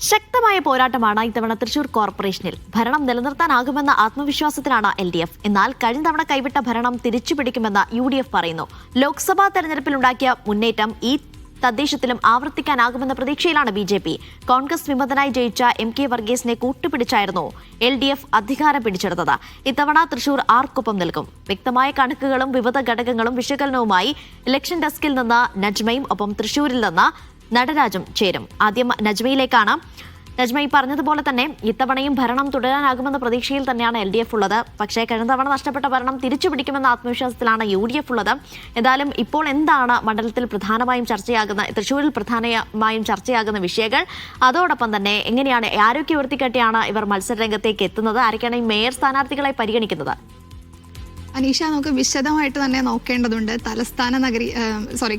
ശക്തമായ പോരാട്ടമാണ് ഇത്തവണ തൃശൂർ കോർപ്പറേഷനിൽ. ഭരണം നിലനിർത്താനാകുമെന്ന ആത്മവിശ്വാസത്തിലാണ് LDF. എന്നാൽ കഴിഞ്ഞ തവണ കൈവിട്ട ഭരണം തിരിച്ചുപിടിക്കുമെന്ന് UDF പറയുന്നു. ലോക്സഭാ തെരഞ്ഞെടുപ്പിലുണ്ടാക്കിയ മുന്നേറ്റം ഈ തദ്ദേശത്തിലും ആവർത്തിക്കാനാകുമെന്ന പ്രതീക്ഷയിലാണ് BJP. കോൺഗ്രസ് വിമതനായി ജയിച്ച MK വർഗീസിനെ കൂട്ടുപിടിച്ചായിരുന്നു LDF അധികാരം പിടിച്ചെടുത്തത്. ഇത്തവണ തൃശൂർ ആർക്കൊപ്പം നിൽക്കും? വ്യക്തമായ കണക്കുകളും വിവിധ ഘടകങ്ങളും വിശകലനവുമായി ഇലക്ഷൻ ഡെസ്കിൽ നിന്ന് നജ്മയും ഒപ്പം തൃശൂരിൽ നിന്ന് നടരാജും ചേരും. ആദ്യം നജ്മയിലേക്കാണ്. നജ്മ, ഈ പറഞ്ഞതുപോലെ തന്നെ ഇത്തവണയും ഭരണം തുടരാനാകുമെന്ന പ്രതീക്ഷയിൽ തന്നെയാണ് LDF ഉള്ളത്. പക്ഷേ കഴിഞ്ഞ തവണ നഷ്ടപ്പെട്ട ഭരണം തിരിച്ചുപിടിക്കുമെന്ന ആത്മവിശ്വാസത്തിലാണ് UDF ഉള്ളത്. എന്തായാലും ഇപ്പോൾ എന്താണ് മണ്ഡലത്തിൽ പ്രധാനമായും തൃശ്ശൂരിൽ പ്രധാനമായും ചർച്ചയാകുന്ന വിഷയങ്ങൾ? അതോടൊപ്പം തന്നെ എങ്ങനെയാണ്, ആരൊക്കെ ഉയർത്തിക്കെട്ടിയാണ് ഇവർ മത്സരരംഗത്തേക്ക് എത്തുന്നത്? ആരൊക്കെയാണ് ഈ മേയർ സ്ഥാനാർത്ഥികളായി പരിഗണിക്കുന്നത്? അനീഷ, നമുക്ക് വിശദമായിട്ട് തന്നെ നോക്കേണ്ടതുണ്ട്.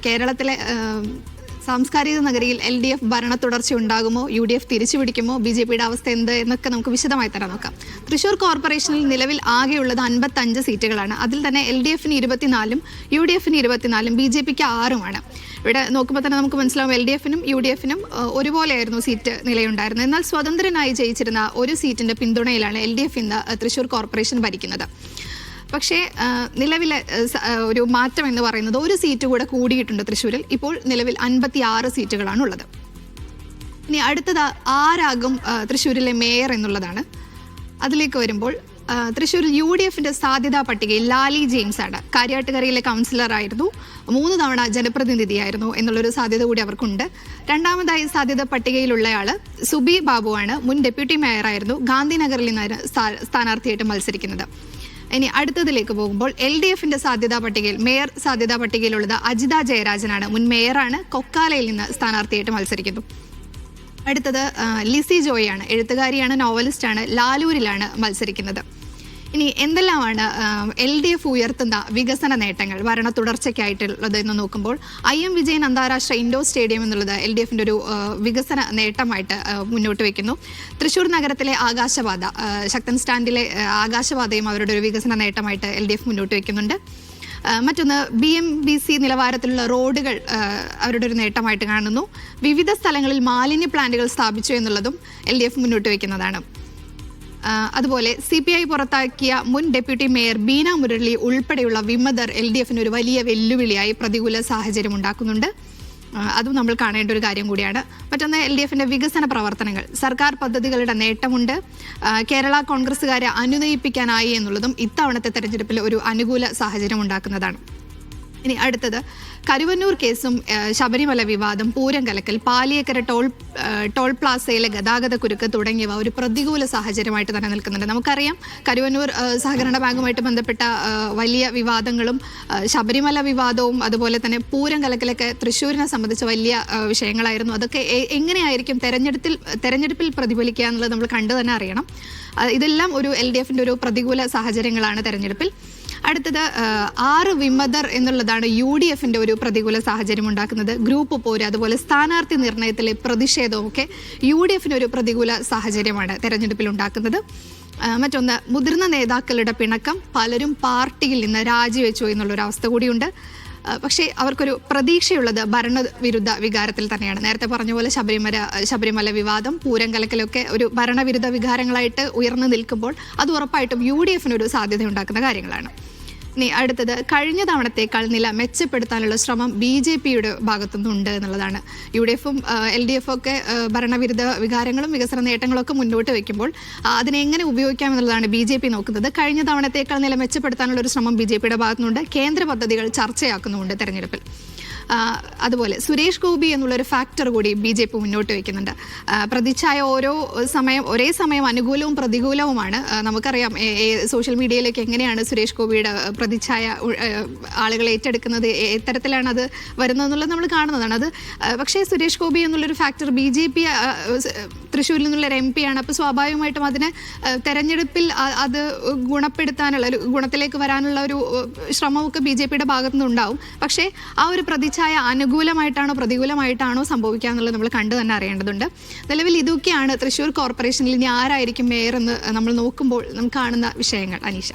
കേരളത്തിലെ സാംസ്കാരിക നഗരിയിൽ LDF ഭരണ തുടർച്ച ഉണ്ടാകുമോ, UDF തിരിച്ചുപിടിക്കുമോ, BJPയുടെ അവസ്ഥ എന്ത് എന്നൊക്കെ നമുക്ക് വിശദമായി തന്നെ നോക്കാം. തൃശൂർ കോർപ്പറേഷനിൽ നിലവിൽ ആകെയുള്ളത് 55 സീറ്റുകളാണ്. അതിൽ തന്നെ LDFന് 24, UDFന് 24, BJPക്ക് 6. ഇവിടെ നോക്കുമ്പോൾ തന്നെ നമുക്ക് മനസ്സിലാവും LDFനും UDFനും ഒരുപോലെയായിരുന്നു സീറ്റ് നിലയുണ്ടായിരുന്നത്. എന്നാൽ സ്വതന്ത്രനായി ജയിച്ചിരുന്ന ഒരു സീറ്റിന്റെ പിന്തുണയിലാണ് LDF ഇന്ന് തൃശൂർ കോർപ്പറേഷൻ ഭരിക്കുന്നത്. പക്ഷേ നിലവിലെ ഒരു മാറ്റം എന്ന് പറയുന്നത് ഒരു സീറ്റ് കൂടെ കൂടിയിട്ടുണ്ട് തൃശ്ശൂരിൽ. ഇപ്പോൾ നിലവിൽ 56 സീറ്റുകളാണ് ഉള്ളത്. ഇനി അടുത്തത് ആരാകും തൃശ്ശൂരിലെ മേയർ എന്നുള്ളതാണ്. അതിലേക്ക് വരുമ്പോൾ തൃശ്ശൂരിൽ UDFന്റെ സാധ്യതാ പട്ടികയിൽ ലാലി ജെയിംസ് ആണ്. കാര്യാട്ടുകരയിലെ കൗൺസിലറായിരുന്നു, 3 തവണ ജനപ്രതിനിധിയായിരുന്നു എന്നുള്ളൊരു സാധ്യത കൂടി അവർക്കുണ്ട്. രണ്ടാമതായി സാധ്യത പട്ടികയിലുള്ളയാൾ സുബി ബാബുവാണ്. മുൻ ഡെപ്യൂട്ടി മേയറായിരുന്നു. ഗാന്ധിനഗറിൽ നിന്നാണ് സ്ഥാനാർത്ഥിയായിട്ട് മത്സരിക്കുന്നത്. ഇനി അടുത്തതിലേക്ക് പോകുമ്പോൾ LDFന്റെ സാധ്യതാ പട്ടികയിൽ, മേയർ സാധ്യതാ പട്ടികയിലുള്ളത് അജിത ജയരാജനാണ്. മുൻ മേയറാണ്. കൊക്കാലയിൽ നിന്ന് സ്ഥാനാർത്ഥിയായിട്ട് മത്സരിക്കുന്നു. അടുത്തത് ലിസി ജോയാണ്. എഴുത്തുകാരിയാണ്, നോവലിസ്റ്റാണ്. ലാലൂരിലാണ് മത്സരിക്കുന്നത്. ഇനി എന്തെല്ലാമാണ് LDF ഉയർത്തുന്ന വികസന നേട്ടങ്ങൾ ഭരണ തുടർച്ചയ്ക്കായിട്ടുള്ളത് എന്ന് നോക്കുമ്പോൾ IM വിജയൻ അന്താരാഷ്ട്ര ഇൻഡോർ സ്റ്റേഡിയം എന്നുള്ളത് LDFന്റെ ഒരു വികസന നേട്ടമായിട്ട് മുന്നോട്ട് വയ്ക്കുന്നു. തൃശ്ശൂർ നഗരത്തിലെ ആകാശപാത, ശക്തൻ സ്റ്റാൻഡിലെ ആകാശപാതയും അവരുടെ ഒരു വികസന നേട്ടമായിട്ട് LDF മുന്നോട്ട് വയ്ക്കുന്നുണ്ട്. മറ്റൊന്ന് BMBC നിലവാരത്തിലുള്ള റോഡുകൾ അവരുടെ ഒരു നേട്ടമായിട്ട് കാണുന്നു. വിവിധ സ്ഥലങ്ങളിൽ മാലിന്യ പ്ലാന്റുകൾ സ്ഥാപിച്ചു എന്നുള്ളതും LDF മുന്നോട്ട് വയ്ക്കുന്നതാണ്. അതുപോലെ CPI പുറത്താക്കിയ മുൻ ഡെപ്യൂട്ടി മേയർ ബീന മുരളി ഉൾപ്പെടെയുള്ള വിമതർ LDFന് ഒരു വലിയ വെല്ലുവിളിയായി പ്രതികൂല സാഹചര്യം ഉണ്ടാക്കുന്നുണ്ട്. അതും നമ്മൾ കാണേണ്ട ഒരു കാര്യം കൂടിയാണ്. മറ്റൊന്ന് LDFന്റെ വികസന പ്രവർത്തനങ്ങൾ, സർക്കാർ പദ്ധതികളുടെ നേട്ടമുണ്ട്. കേരള കോൺഗ്രസുകാരെ അനുനയിപ്പിക്കാനായി എന്നുള്ളതും ഇത്തവണത്തെ തെരഞ്ഞെടുപ്പിൽ ഒരു അനുകൂല സാഹചര്യം ഉണ്ടാക്കുന്നതാണ്. ഇനി അടുത്തത് കരുവന്നൂർ കേസും ശബരിമല വിവാദം, പൂരം കലക്കൽ, പാലിയേക്കര ടോൾ പ്ലാസയിലെ ഗതാഗത കുരുക്ക് തുടങ്ങിയവ ഒരു പ്രതികൂല സാഹചര്യമായിട്ട് തന്നെ നിൽക്കുന്നുണ്ട്. നമുക്കറിയാം, കരുവന്നൂർ സഹകരണ ബാങ്കുമായിട്ട് ബന്ധപ്പെട്ട വലിയ വിവാദങ്ങളും ശബരിമല വിവാദവും അതുപോലെ തന്നെ പൂരം കലക്കലൊക്കെ തൃശ്ശൂരിനെ സംബന്ധിച്ച വലിയ വിഷയങ്ങളായിരുന്നു. അതൊക്കെ എങ്ങനെയായിരിക്കും തെരഞ്ഞെടുപ്പിൽ പ്രതിഫലിക്കുക എന്നുള്ളത് നമ്മൾ കണ്ടു തന്നെ അറിയണം. ഇതെല്ലാം ഒരു LDFന്റെ ഒരു പ്രതികൂല സാഹചര്യങ്ങളാണ് തെരഞ്ഞെടുപ്പിൽ. അടുത്തത് 6 വിമതർ എന്നുള്ളതാണ് UDFന്റെ ഒരു പ്രതികൂല സാഹചര്യം ഉണ്ടാക്കുന്നത്. ഗ്രൂപ്പ് പോര്, അതുപോലെ സ്ഥാനാർത്ഥി നിർണയത്തിലെ പ്രതിഷേധവും ഒക്കെ UDFന് ഒരു പ്രതികൂല സാഹചര്യമാണ് തെരഞ്ഞെടുപ്പിൽ ഉണ്ടാക്കുന്നത്. മറ്റൊന്ന് മുതിർന്ന നേതാക്കളുടെ പിണക്കം, പലരും പാർട്ടിയിൽ നിന്ന് രാജിവെച്ചു എന്നുള്ളൊരു അവസ്ഥ കൂടിയുണ്ട്. പക്ഷേ അവർക്കൊരു പ്രതീക്ഷയുള്ളത് ഭരണവിരുദ്ധ വികാരത്തിൽ തന്നെയാണ്. നേരത്തെ പറഞ്ഞ പോലെ ശബരിമല വിവാദം, പൂരം കലക്കലൊക്കെ ഒരു ഭരണവിരുദ്ധ വികാരങ്ങളായിട്ട് ഉയർന്നു നിൽക്കുമ്പോൾ അത് ഉറപ്പായിട്ടും UDFന് ഒരു സാധ്യത ഉണ്ടാക്കുന്ന കാര്യങ്ങളാണ്. ഇനി അടുത്തത് കഴിഞ്ഞ തവണത്തേക്കാൾ നില മെച്ചപ്പെടുത്താനുള്ള ശ്രമം BJPയുടെ ഭാഗത്തുനിന്നുണ്ട് എന്നുള്ളതാണ്. UDFും LDFും ഒക്കെ ഭരണവിരുദ്ധ വികാരങ്ങളും വികസന നേട്ടങ്ങളൊക്കെ മുന്നോട്ട് വയ്ക്കുമ്പോൾ അതിനെ എങ്ങനെ ഉപയോഗിക്കാം എന്നുള്ളതാണ് BJP നോക്കുന്നത്. കഴിഞ്ഞ തവണത്തേക്കാൾ നില മെച്ചപ്പെടുത്താനുള്ള ഒരു ശ്രമം BJPയുടെ ഭാഗത്തുനിന്നുണ്ട്. കേന്ദ്ര പദ്ധതികൾ ചർച്ചയാക്കുന്നുമുണ്ട് തെരഞ്ഞെടുപ്പിൽ. അതുപോലെ സുരേഷ് ഗോപി എന്നുള്ളൊരു ഫാക്ടർ കൂടി BJP മുന്നോട്ട് വയ്ക്കുന്നുണ്ട്. പ്രതിച്ഛായ ഒരേ സമയം അനുകൂലവും പ്രതികൂലവുമാണ്. നമുക്കറിയാം സോഷ്യൽ മീഡിയയിലേക്ക് എങ്ങനെയാണ് സുരേഷ് ഗോപിയുടെ പ്രതിച്ഛായ ആളുകൾ ഏറ്റെടുക്കുന്നത്, എത്തരത്തിലാണ് അത് വരുന്നതെന്നുള്ളത് നമ്മൾ കാണുന്നതാണ്. അത് പക്ഷേ സുരേഷ് ഗോപി എന്നുള്ളൊരു ഫാക്ടർ BJP തൃശ്ശൂരിൽ നിന്നുള്ളൊരു MP ആണ്. അപ്പോൾ സ്വാഭാവികമായിട്ടും അതിന് തെരഞ്ഞെടുപ്പിൽ അത് ഗുണപ്പെടുത്താനുള്ള ഒരു ഗുണത്തിലേക്ക് വരാനുള്ള ഒരു ശ്രമമൊക്കെ BJPയുടെ ഭാഗത്തുനിന്ന് ഉണ്ടാവും. പക്ഷേ ആ ഒരു പ്രതിച്ഛായ അനുകൂലമായിട്ടാണോ പ്രതികൂലമായിട്ടാണോ സംഭവിക്കുക എന്നുള്ളത് നമ്മൾ കണ്ടു തന്നെ അറിയേണ്ടതുണ്ട്. നിലവിൽ ഇതൊക്കെയാണ് തൃശ്ശൂർ കോർപ്പറേഷനിൽ ഇനി ആരായിരിക്കും മേയർ എന്ന് നമ്മൾ നോക്കുമ്പോൾ നമുക്ക് കാണുന്ന വിഷയങ്ങൾ. അനീഷ.